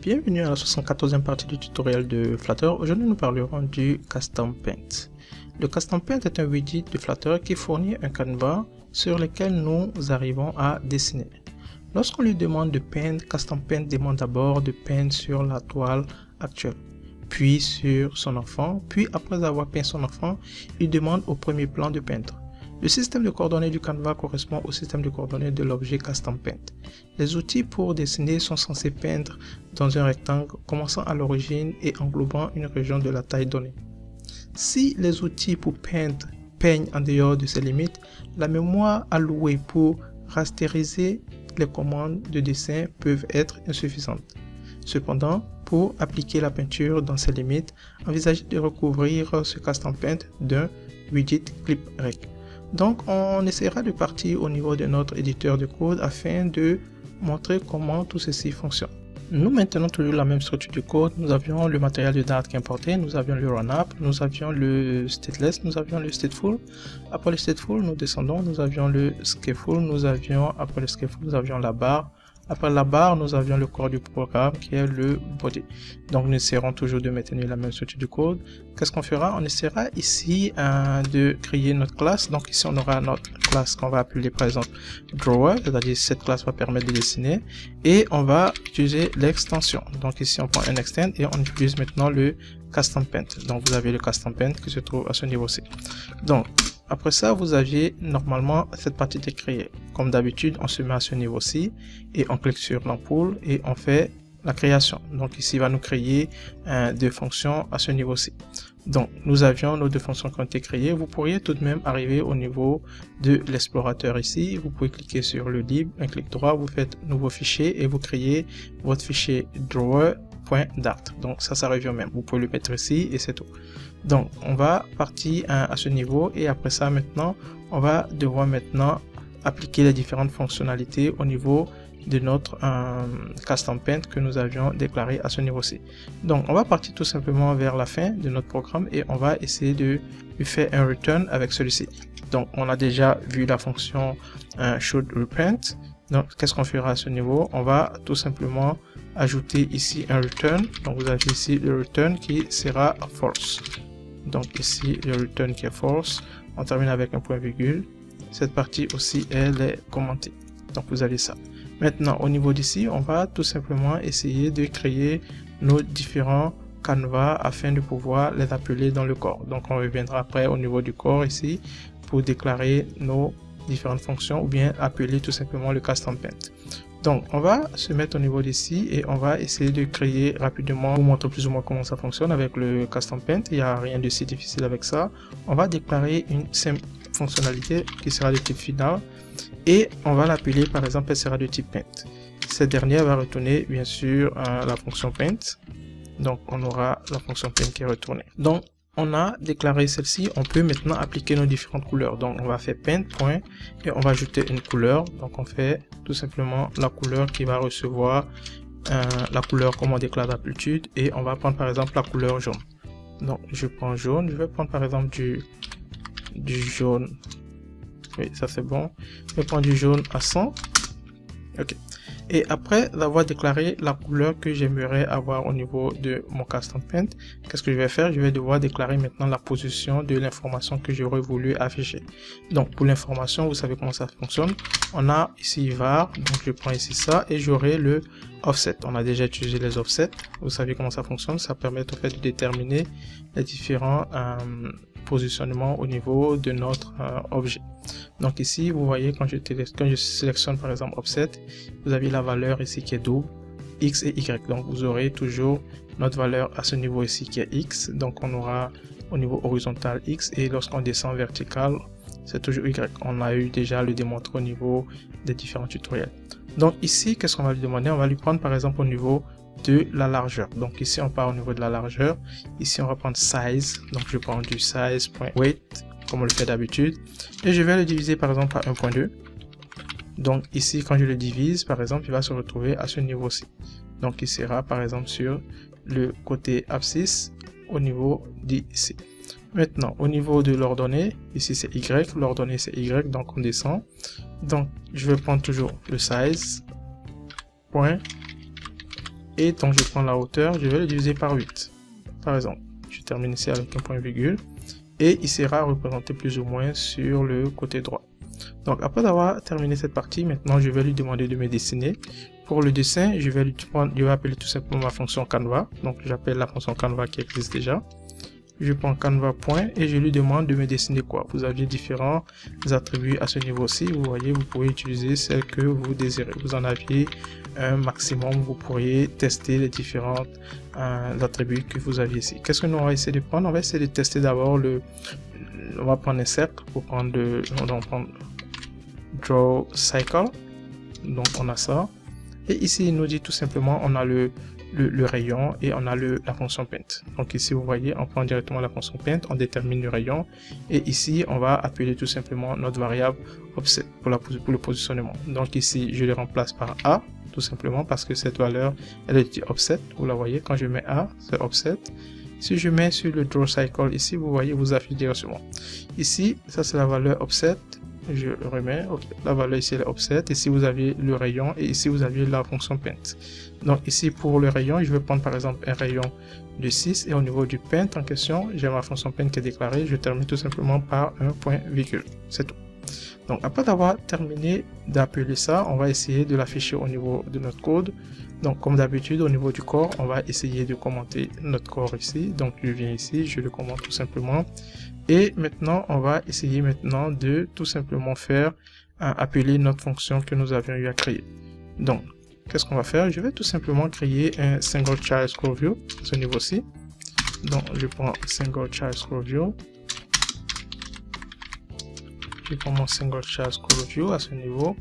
Bienvenue à la 74e partie du tutoriel de Flutter. Aujourd'hui nous parlerons du Custom Paint. Le Custom Paint est un widget de Flutter qui fournit un canevas sur lequel nous arrivons à dessiner. Lorsqu'on lui demande de peindre, Custom Paint demande d'abord de peindre sur la toile actuelle, puis sur son enfant, puis après avoir peint son enfant, il demande au premier plan de peindre. Le système de coordonnées du canevas correspond au système de coordonnées de l'objet Custom Paint. Les outils pour dessiner sont censés peindre dans un rectangle commençant à l'origine et englobant une région de la taille donnée. Si les outils pour peindre peignent en dehors de ces limites, la mémoire allouée pour rasteriser les commandes de dessin peuvent être insuffisantes. Cependant, pour appliquer la peinture dans ces limites, envisagez de recouvrir ce Custom Paint d'un widget ClipRec. Donc on essaiera de partir au niveau de notre éditeur de code afin de montrer comment tout ceci fonctionne. Nous maintenons toujours la même structure du code. Nous avions le matériel de date qui est importé, nous avions le run-up, nous avions le stateless, nous avions le stateful. Après le stateful, nous descendons, nous avions le scafeful, après le scafeful, nous avions la barre. Après la barre, nous avions le corps du programme qui est le body. Donc nous essaierons toujours de maintenir la même structure du code. Qu'est-ce qu'on fera? On essaiera ici de créer notre classe. Donc ici on aura notre classe qu'on va appeler par exemple drawer, c'est-à-dire cette classe va permettre de dessiner. Et on va utiliser l'extension. Donc ici on prend un extend et on utilise maintenant le Custom Paint. Donc vous avez le Custom Paint qui se trouve à ce niveau-ci. Donc après ça, vous aviez normalement cette partie de créer. Comme d'habitude, on se met à ce niveau-ci et on clique sur l'ampoule et on fait la création. Donc ici, il va nous créer deux fonctions à ce niveau-ci. Donc nous avions nos deux fonctions qui ont été créées. Vous pourriez tout de même arriver au niveau de l'explorateur ici. Vous pouvez cliquer sur le libre, un clic droit, vous faites nouveau fichier et vous créez votre fichier drawer.dart. Donc ça revient au même. Vous pouvez le mettre ici et c'est tout. Donc on va partir à ce niveau et après ça maintenant on va devoir maintenant appliquer les différentes fonctionnalités au niveau de notre Custom Paint que nous avions déclaré à ce niveau-ci. Donc on va partir tout simplement vers la fin de notre programme et on va essayer de lui faire un return avec celui-ci. Donc on a déjà vu la fonction should reprint. Donc qu'est-ce qu'on fera à ce niveau? On va tout simplement ajouter ici un return. Donc vous avez ici le return qui sera false. Donc ici le return qui est false. On termine avec un point virgule. Cette partie aussi elle est commentée. Donc vous avez ça. Maintenant au niveau d'ici on va tout simplement essayer de créer nos différents canevas afin de pouvoir les appeler dans le corps. Donc on reviendra après au niveau du corps ici pour déclarer nos différentes fonctions ou bien appeler tout simplement le Custom Paint. Donc on va se mettre au niveau d'ici et on va essayer de créer rapidement, vous montrer plus ou moins comment ça fonctionne avec le Custom Paint. Il n'y a rien de si difficile avec ça. On va déclarer une simple fonctionnalité qui sera de type final et on va l'appeler par exemple, elle sera de type paint. Cette dernière va retourner bien sûr la fonction paint. Donc on aura la fonction paint qui est retournée. Donc on a déclaré celle-ci, on peut maintenant appliquer nos différentes couleurs. Donc on va faire paint point et on va ajouter une couleur. Donc on fait tout simplement la couleur qui va recevoir la couleur comme on déclare d'habitude et on va prendre par exemple la couleur jaune. Donc je prends jaune, je vais prendre par exemple du jaune. Oui, ça c'est bon. Je vais prendre du jaune à 100. Ok. Et après avoir déclaré la couleur que j'aimerais avoir au niveau de mon Custom Paint, qu'est-ce que je vais faire? Je vais devoir déclarer maintenant la position de l'information que j'aurais voulu afficher. Donc pour l'information, vous savez comment ça fonctionne. On a ici var, donc je prends ici ça et j'aurai le offset. On a déjà utilisé les offsets. Vous savez comment ça fonctionne. Ça permet en fait de déterminer les différents positionnement au niveau de notre objet. Donc ici vous voyez quand je sélectionne par exemple offset, vous avez la valeur ici qui est double, x et y. Donc vous aurez toujours notre valeur à ce niveau ici qui est x. Donc on aura au niveau horizontal x et lorsqu'on descend vertical c'est toujours y. On a eu déjà le démontrer au niveau des différents tutoriels. Donc ici qu'est-ce qu'on va lui demander? On va lui prendre par exemple au niveau de la largeur. Donc ici on part au niveau de la largeur. Ici on va prendre size. Donc je prends du size.weight comme on le fait d'habitude et je vais le diviser par exemple par 1.2. Donc ici quand je le divise par exemple il va se retrouver à ce niveau-ci. Donc il sera par exemple sur le côté abscisse au niveau d'ici. Maintenant au niveau de l'ordonnée, ici c'est y, l'ordonnée c'est y, donc on descend. Donc je vais prendre toujours le size point Et donc je prends la hauteur, je vais le diviser par 8. Par exemple, je termine ici avec un point virgule. Et il sera représenté plus ou moins sur le côté droit. Donc après avoir terminé cette partie, maintenant je vais lui demander de me dessiner. Pour le dessin, je vais appeler tout simplement ma fonction Canva. Donc j'appelle la fonction Canva qui existe déjà. Je prends Canva point et je lui demande de me dessiner quoi. Vous aviez différents attributs à ce niveau-ci. Vous voyez, vous pouvez utiliser celle que vous désirez. Vous en aviez un maximum. Vous pourriez tester les différents attributs que vous aviez ici. Qu'est-ce que nous on va essayer de prendre? On va essayer de tester d'abord on va prendre un cercle pour prendre on va prendre Draw Cycle. Donc on a ça. Et ici il nous dit tout simplement on a le rayon et on a la fonction paint. Donc ici vous voyez on prend directement la fonction paint, on détermine le rayon et ici on va appeler tout simplement notre variable offset pour le positionnement. Donc ici je le remplace par A tout simplement parce que cette valeur elle est offset, vous la voyez quand je mets A c'est offset. Si je mets sur le draw cycle ici vous voyez vous affiche directement. Ici ça c'est la valeur offset. Je le remets, okay. La valeur ici est offset, ici vous aviez le rayon et ici vous aviez la fonction paint. Donc ici pour le rayon, je vais prendre par exemple un rayon de 6 et au niveau du paint en question, j'ai ma fonction paint qui est déclarée, je termine tout simplement par un point virgule, c'est tout. Donc après d'avoir terminé d'appeler ça, on va essayer de l'afficher au niveau de notre code. Donc comme d'habitude au niveau du corps, on va essayer de commenter notre corps ici. Donc je viens ici, je le commente tout simplement. Et maintenant, on va essayer maintenant de tout simplement faire appeler notre fonction que nous avions eu à créer. Donc, qu'est-ce qu'on va faire? Je vais tout simplement créer un single child scroll view à ce niveau-ci. Donc, je prends single child scroll view. Je prends mon single child scroll view à ce niveau.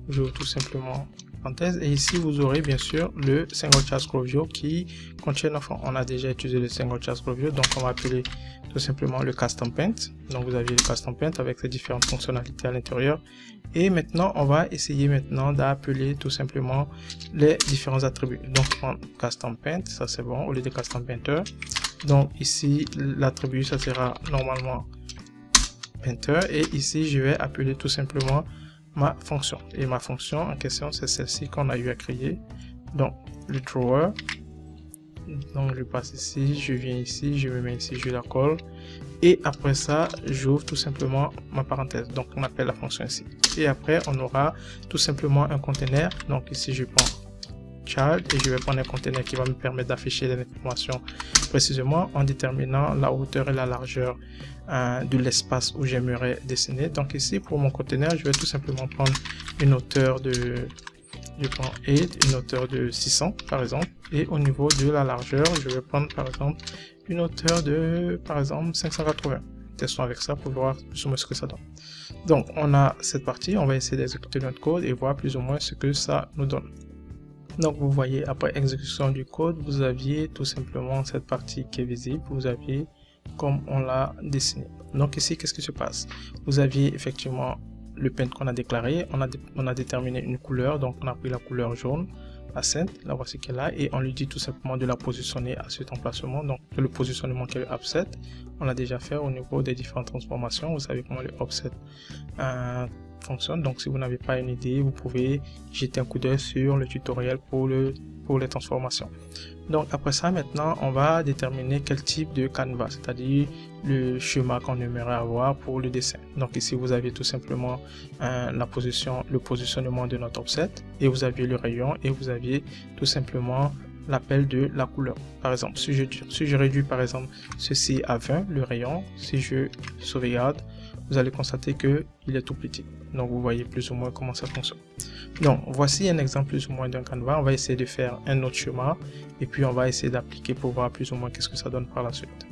J'ouvre tout simplement parenthèse et ici vous aurez bien sûr le single child scroll view qui contient l'enfant. On a déjà utilisé le single child scroll view, donc on va appeler tout simplement le custom paint. Donc vous avez le custom paint avec ses différentes fonctionnalités à l'intérieur. Et maintenant on va essayer maintenant d'appeler tout simplement les différents attributs. Donc on custom paint, ça c'est bon au lieu de custom painter. Donc ici l'attribut ça sera normalement painter et ici je vais appeler tout simplement ma fonction et ma fonction en question c'est celle-ci qu'on a eu à créer, donc le drawer. Donc je passe ici, je viens ici, je me mets ici, je la colle et après ça j'ouvre tout simplement ma parenthèse, donc on appelle la fonction ici et après on aura tout simplement un conteneur. Donc ici je prends child et je vais prendre un conteneur qui va me permettre d'afficher les informations précisément en déterminant la hauteur et la largeur de l'espace où j'aimerais dessiner. Donc ici pour mon conteneur je vais tout simplement prendre une hauteur de une hauteur de 600 par exemple et au niveau de la largeur je vais prendre par exemple une hauteur de par exemple 580. Testons avec ça pour voir plus ou moins ce que ça donne. Donc on a cette partie, on va essayer d'exécuter notre code et voir plus ou moins ce que ça nous donne. Donc vous voyez après exécution du code vous aviez tout simplement cette partie qui est visible, vous aviez comme on l'a dessiné. Donc ici qu'est-ce qui se passe? Vous aviez effectivement le paint qu'on a déclaré, on a déterminé une couleur, donc on a pris la couleur jaune, la sainte, la voici qu'elle est là, et on lui dit tout simplement de la positionner à cet emplacement. Donc le positionnement qui est le offset, on l'a déjà fait au niveau des différentes transformations. Vous savez comment le offset fonctionne. Donc si vous n'avez pas une idée, vous pouvez jeter un coup d'œil sur le tutoriel pour les transformations. Donc après ça maintenant on va déterminer quel type de canevas, c'est-à-dire le schéma qu'on aimerait avoir pour le dessin. Donc ici vous avez tout simplement le positionnement de notre offset et vous aviez le rayon et vous aviez tout simplement l'appel de la couleur. Par exemple si je réduis par exemple ceci à 20 le rayon, si je sauvegarde vous allez constater que il est tout petit. Donc vous voyez plus ou moins comment ça fonctionne. Donc voici un exemple plus ou moins d'un canevas. On va essayer de faire un autre schéma et puis on va essayer d'appliquer pour voir plus ou moins qu'est-ce que ça donne par la suite.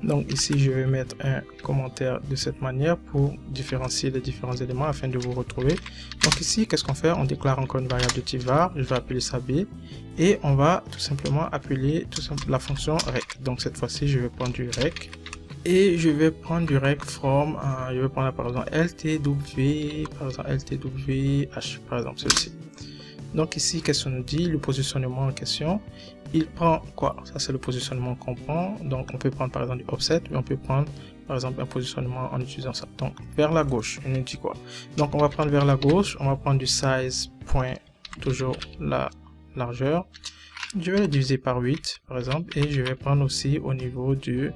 Donc ici je vais mettre un commentaire de cette manière pour différencier les différents éléments afin de vous retrouver. Donc ici qu'est-ce qu'on fait? On déclare encore une variable de type var, je vais appeler ça b et on va tout simplement appeler la fonction rec. Donc cette fois-ci je vais prendre du rec et je vais prendre du rec from, je vais prendre par exemple ltw, par exemple ltwh, par exemple ceci. Donc ici qu'est-ce qu'on nous dit? Le positionnement en question, il prend quoi? Ça c'est le positionnement qu'on prend. Donc on peut prendre par exemple du offset, mais on peut prendre par exemple un positionnement en utilisant ça. Donc vers la gauche, on nous dit quoi? Donc on va prendre vers la gauche, on va prendre du size point, toujours la largeur, Je vais le diviser par 8 par exemple, et je vais prendre aussi au niveau de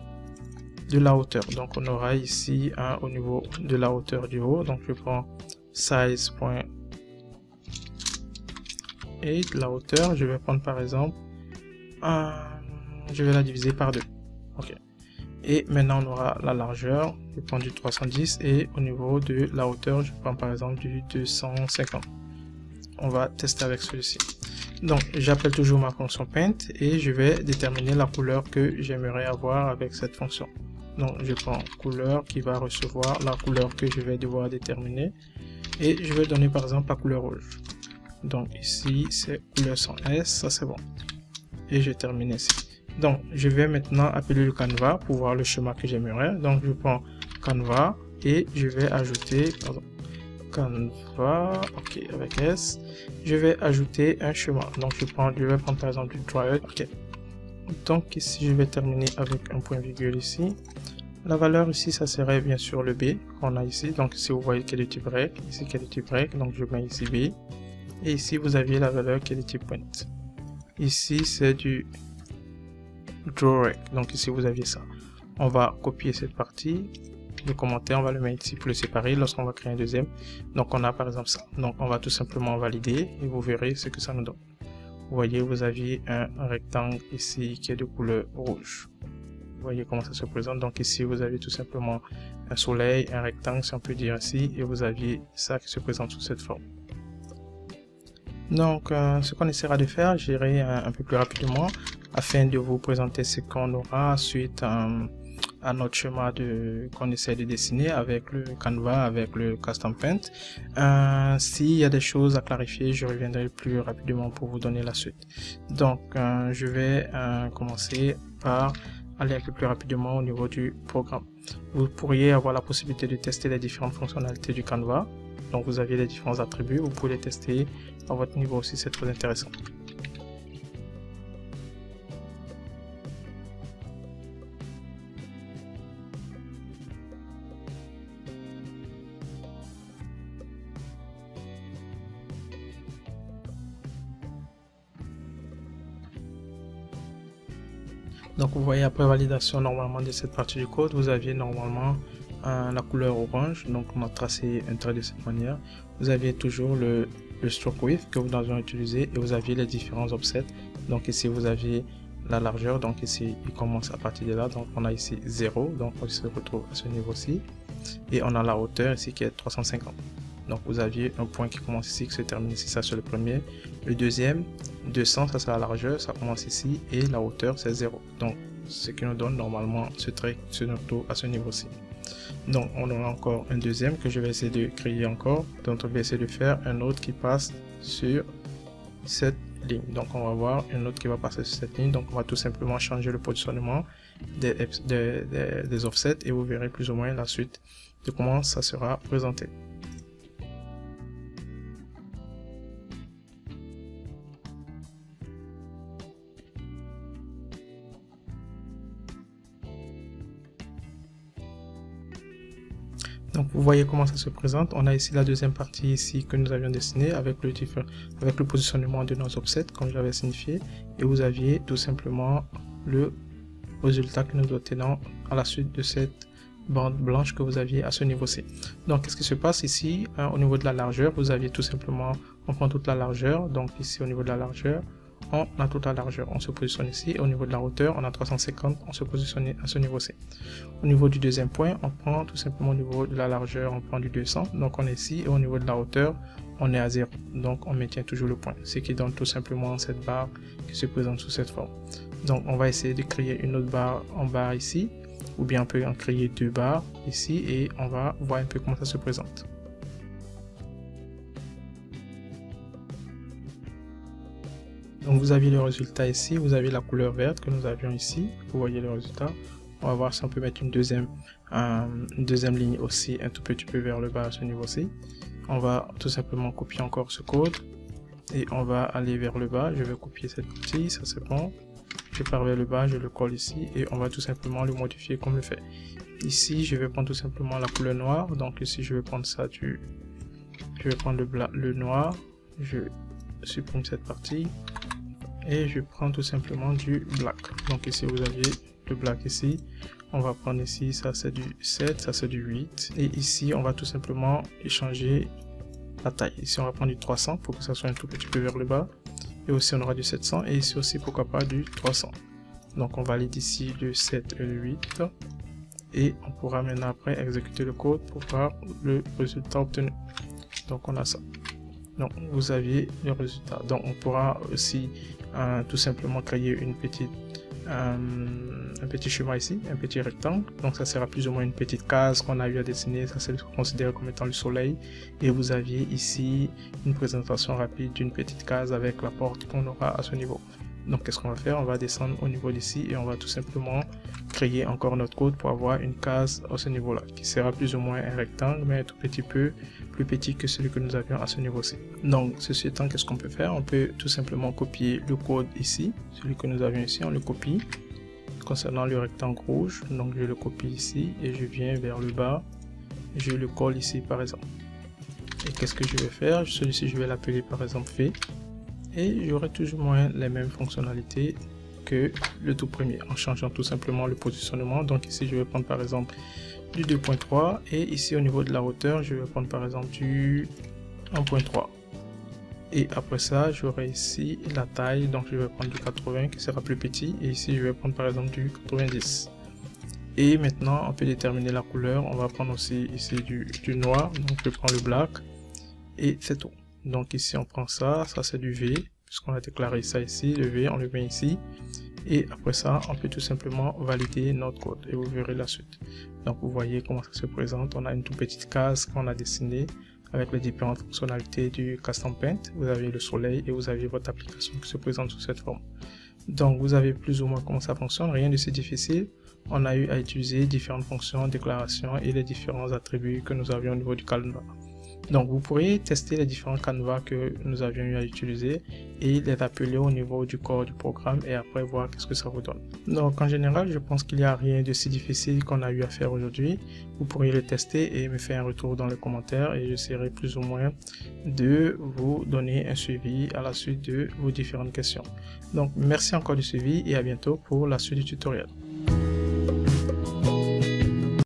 la hauteur. Donc on aura ici au niveau de la hauteur du haut, donc je prends size.8, la hauteur, je vais prendre par exemple, je vais la diviser par 2. Ok. Et maintenant on aura la largeur, je prends du 310, et au niveau de la hauteur, je prends par exemple du 250. On va tester avec celui-ci. Donc j'appelle toujours ma fonction paint et je vais déterminer la couleur que j'aimerais avoir avec cette fonction. Donc je prends couleur qui va recevoir la couleur que je vais devoir déterminer, et je vais donner par exemple la couleur rouge. Donc ici c'est couleur sans S, ça c'est bon. Et je termine ici. Donc je vais maintenant appeler le canevas pour voir le schéma que j'aimerais. Donc je prends canevas et je vais ajouter, pardon, canevas, ok, avec S, je vais ajouter un schéma. Donc je vais prendre par exemple du dry, ok. Donc ici je vais terminer avec un point virgule ici. La valeur ici ça serait bien sûr le B qu'on a ici. Donc ici vous voyez qu'il est du type break, ici qu'il est du type break, donc je mets ici B. Et ici vous aviez la valeur qui est du type point. Ici c'est du draw rec, donc ici vous aviez ça. On va copier cette partie, le commentaire, on va le mettre ici pour le séparer lorsqu'on va créer un deuxième. Donc on a par exemple ça. Donc on va tout simplement valider et vous verrez ce que ça nous donne. Vous voyez, vous aviez un rectangle ici qui est de couleur rouge. Vous voyez comment ça se présente. Donc ici vous avez tout simplement un soleil, un rectangle si on peut dire ainsi, et vous aviez ça qui se présente sous cette forme. Donc ce qu'on essaiera de faire, j'irai un peu plus rapidement afin de vous présenter ce qu'on aura suite à notre schéma qu'on essaie de dessiner avec le canevas, avec le custom paint. S'il y a des choses à clarifier, je reviendrai plus rapidement pour vous donner la suite. Donc je vais commencer par aller un peu plus rapidement au niveau du programme. Vous pourriez avoir la possibilité de tester les différentes fonctionnalités du canevas. Donc vous avez les différents attributs, vous pouvez les tester à votre niveau aussi, c'est très intéressant. Donc vous voyez, après validation normalement de cette partie du code, vous aviez normalement la couleur orange. Donc on a tracé un trait de cette manière. Vous aviez toujours le stroke width que nous avons utilisé, et vous aviez les différents offsets. Donc ici vous aviez la largeur, donc ici il commence à partir de là, donc on a ici 0, donc on se retrouve à ce niveau-ci, et on a la hauteur ici qui est 350. Donc vous aviez un point qui commence ici, qui se termine ici, ça c'est le premier. Le deuxième, 200, ça c'est la largeur, ça commence ici, et la hauteur c'est 0. Donc ce qui nous donne normalement ce trait se retrouve à ce niveau-ci. Donc on aura encore un deuxième que je vais essayer de créer encore, donc on va essayer de faire un autre qui passe sur cette ligne. Donc on va voir une autre qui va passer sur cette ligne. Donc on va tout simplement changer le positionnement des offsets, et vous verrez plus ou moins la suite de comment ça sera présenté. Donc vous voyez comment ça se présente. On a ici la deuxième partie ici que nous avions dessinée avec le positionnement de nos offsets comme je l'avais signifié, et vous aviez tout simplement le résultat que nous obtenons à la suite de cette bande blanche que vous aviez à ce niveau-ci. Donc qu'est-ce qui se passe ici au niveau de la largeur? Vous aviez tout simplement, on prend toute la largeur, donc ici au niveau de la largeur, on a toute la largeur, on se positionne ici. Au niveau de la hauteur, on a 350, on se positionne à ce niveau-ci. Au niveau du deuxième point, on prend tout simplement au niveau de la largeur, on prend du 200, donc on est ici, et au niveau de la hauteur, on est à 0, donc on maintient toujours le point, ce qui donne tout simplement cette barre qui se présente sous cette forme. Donc on va essayer de créer une autre barre en bas ici, ou bien on peut en créer deux barres ici, et on va voir un peu comment ça se présente. Donc vous avez le résultat ici, vous avez la couleur verte que nous avions ici, vous voyez le résultat. On va voir si on peut mettre une deuxième ligne aussi un tout petit peu vers le bas à ce niveau-ci. On va tout simplement copier encore ce code et on va aller vers le bas. Je vais copier cette partie, ça c'est bon. Je pars vers le bas, je le colle ici et on va tout simplement le modifier comme le fait. Ici je vais prendre tout simplement la couleur noire, donc ici je vais prendre ça, je vais prendre le noir, je supprime cette partie. et je prends tout simplement du black. Donc ici vous avez le black ici, on va prendre ici, ça c'est du 7, ça c'est du 8, et ici on va tout simplement échanger la taille. Ici on va prendre du 300 pour que ça soit un tout petit peu vers le bas, et aussi on aura du 700, et ici aussi pourquoi pas du 300. Donc on valide ici le 7 et le 8, et on pourra maintenant après exécuter le code pour voir le résultat obtenu. Donc on a ça. Donc vous aviez le résultat. Donc on pourra aussi tout simplement créer une petite un petit schéma ici, un petit rectangle. Donc ça sera plus ou moins une petite case qu'on a eu à dessiner. Ça c'est considéré comme étant le soleil. Et vous aviez ici une présentation rapide d'une petite case avec la porte qu'on aura à ce niveau. Donc qu'est-ce qu'on va faire? On va descendre au niveau d'ici et on va tout simplement créer encore notre code pour avoir une case à ce niveau là qui sera plus ou moins un rectangle mais un tout petit peu plus petit que celui que nous avions à ce niveau-ci. Donc ceci étant, qu'est-ce qu'on peut faire? On peut tout simplement copier le code ici, celui que nous avions ici, on le copie concernant le rectangle rouge. Donc je le copie ici et je viens vers le bas, je le colle ici par exemple. Et qu'est-ce que je vais faire? Celui-ci je vais l'appeler par exemple V, et j'aurai toujours moins les mêmes fonctionnalités que le tout premier en changeant tout simplement le positionnement. Donc ici je vais prendre par exemple du 2.3 et ici au niveau de la hauteur je vais prendre par exemple du 1.3, et après ça j'aurai ici la taille, donc je vais prendre du 80 qui sera plus petit, et ici je vais prendre par exemple du 90. Et maintenant on peut déterminer la couleur, on va prendre aussi ici du noir, donc je prends le black et c'est tout. Donc ici on prend ça, ça c'est du V, puisqu'on a déclaré ça ici, le V on le met ici, et après ça on peut tout simplement valider notre code et vous verrez la suite. Donc vous voyez comment ça se présente, on a une toute petite case qu'on a dessinée avec les différentes fonctionnalités du Custom Paint. Vous avez le soleil et vous avez votre application qui se présente sous cette forme. Donc vous avez plus ou moins comment ça fonctionne, rien de si difficile. On a eu à utiliser différentes fonctions, déclarations et les différents attributs que nous avions au niveau du Canva. Donc vous pourriez tester les différents canevas que nous avions eu à utiliser et les appeler au niveau du corps du programme et après voir qu'est-ce que ça vous donne. Donc en général je pense qu'il n'y a rien de si difficile qu'on a eu à faire aujourd'hui. Vous pourriez le tester et me faire un retour dans les commentaires et j'essaierai plus ou moins de vous donner un suivi à la suite de vos différentes questions. Donc merci encore du suivi et à bientôt pour la suite du tutoriel.